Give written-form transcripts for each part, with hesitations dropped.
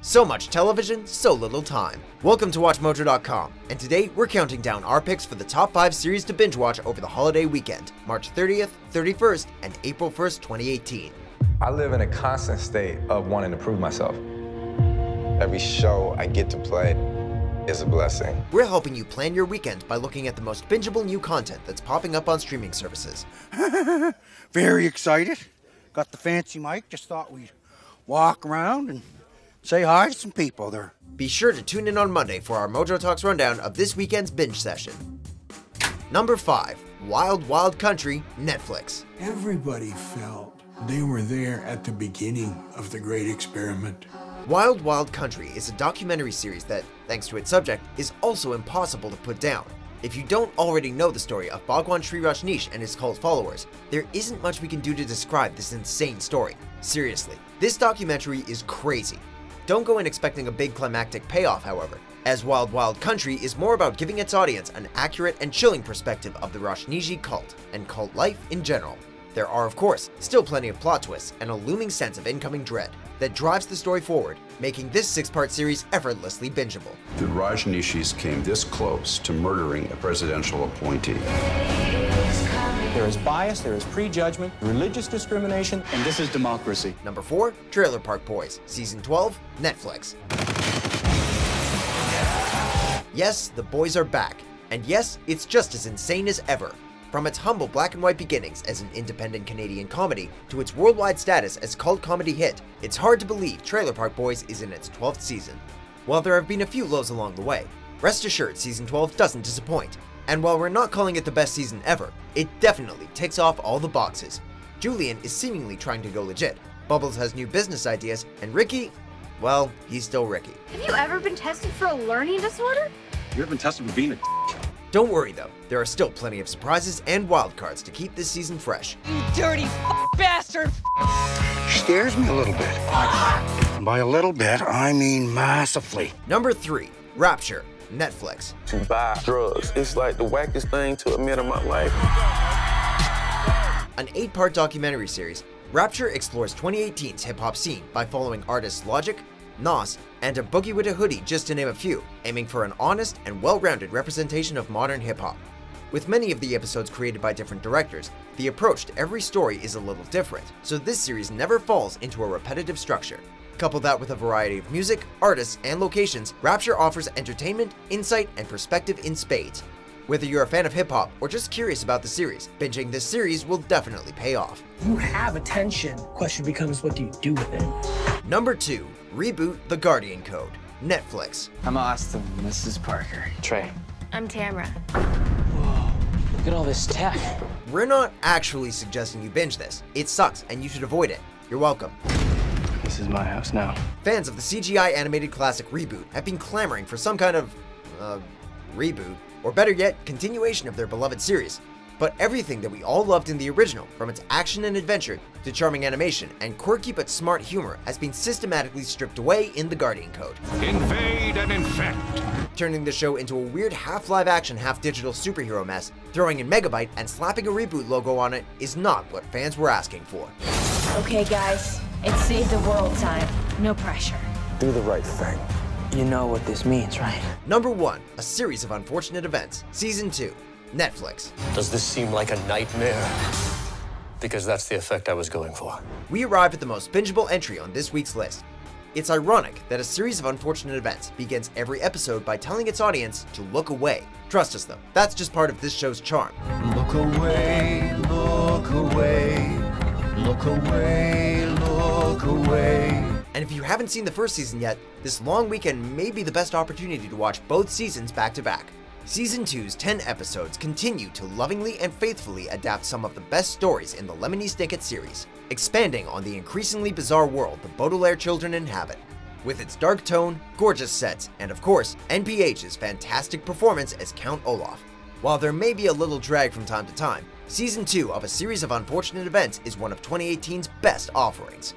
So much television, so little time. Welcome to WatchMojo.com, and today we're counting down our picks for the top 5 series to binge watch over the holiday weekend, March 30th, 31st, and April 1st, 2018. I live in a constant state of wanting to prove myself. Every show I get to play is a blessing. We're helping you plan your weekend by looking at the most bingeable new content that's popping up on streaming services. Very excited. Got the fancy mic, just thought we'd walk around and say hi to some people there. Be sure to tune in on Monday for our Mojo Talks rundown of this weekend's binge session. Number 5, Wild Wild Country, Netflix. Everybody felt they were there at the beginning of the great experiment. Wild Wild Country is a documentary series that, thanks to its subject, is also impossible to put down. If you don't already know the story of Bhagwan Shree Rajneesh and his cult followers, there isn't much we can do to describe this insane story. Seriously, this documentary is crazy. Don't go in expecting a big climactic payoff, however, as Wild Wild Country is more about giving its audience an accurate and chilling perspective of the Rajneesh cult and cult life in general. There are, of course, still plenty of plot twists and a looming sense of incoming dread that drives the story forward, making this 6-part series effortlessly bingeable. The Rajneeshis came this close to murdering a presidential appointee. There is bias, there is prejudgment, religious discrimination, and this is democracy. Number 4, Trailer Park Boys, Season 12, Netflix. Yes, the boys are back, and yes, it's just as insane as ever. From its humble black and white beginnings as an independent Canadian comedy to its worldwide status as cult comedy hit, it's hard to believe Trailer Park Boys is in its 12th season. While there have been a few lows along the way, rest assured Season 12 doesn't disappoint. And while we're not calling it the best season ever, it definitely ticks off all the boxes. Julian is seemingly trying to go legit, Bubbles has new business ideas, and Ricky, well, he's still Ricky. Have you ever been tested for a learning disorder? You ever been tested for being a Don't worry though, there are still plenty of surprises and wildcards to keep this season fresh. You dirty bastard! Scares me a little bit. By a little bit, I mean massively. Number 3, Rapture, Netflix. To buy drugs, it's like the wackest thing to admit in my life. An 8-part documentary series, Rapture explores 2018's hip-hop scene by following artists Logic, Nas, and a Boogie with a Hoodie, just to name a few, aiming for an honest and well-rounded representation of modern hip-hop. With many of the episodes created by different directors, the approach to every story is a little different, so this series never falls into a repetitive structure. Couple that with a variety of music, artists, and locations, Rapture offers entertainment, insight, and perspective in spades. Whether you're a fan of hip-hop or just curious about the series, binging this series will definitely pay off. You have attention. Question becomes, what do you do with it? Number 2, Reboot The Guardian Code, Netflix. I'm Austin, this is Parker. Trey. I'm Tamara. Whoa, look at all this tech. We're not actually suggesting you binge this. It sucks and you should avoid it. You're welcome. This is my house now. Fans of the CGI animated classic Reboot have been clamoring for some kind of, reboot, or better yet, continuation of their beloved series. But everything that we all loved in the original, from its action and adventure to charming animation and quirky but smart humor, has been systematically stripped away in the Guardian Code. invade and infect? Turning the show into a weird half-live action, half-digital superhero mess, throwing in Megabyte and slapping a Reboot logo on it is not what fans were asking for. Okay, guys, it's save the world time. No pressure. Do the right thing. You know what this means, right? Number 1, A Series of Unfortunate Events, Season 2, Netflix. Does this seem like a nightmare? Because that's the effect I was going for. We arrive at the most bingeable entry on this week's list. It's ironic that A Series of Unfortunate Events begins every episode by telling its audience to look away. Trust us though, that's just part of this show's charm. Look away, look away, look away, look away. And if you haven't seen the first season yet, this long weekend may be the best opportunity to watch both seasons back to back. Season 2's 10 episodes continue to lovingly and faithfully adapt some of the best stories in the Lemony Snicket series, expanding on the increasingly bizarre world the Baudelaire children inhabit. With its dark tone, gorgeous sets, and of course, NPH's fantastic performance as Count Olaf. While there may be a little drag from time to time, Season 2 of A Series of Unfortunate Events is one of 2018's best offerings.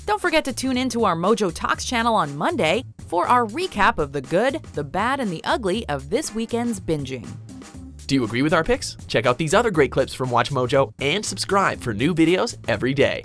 Don't forget to tune in to our Mojo Talks channel on Monday for our recap of the good, the bad, and the ugly of this weekend's binging. Do you agree with our picks? Check out these other great clips from WatchMojo and subscribe for new videos every day.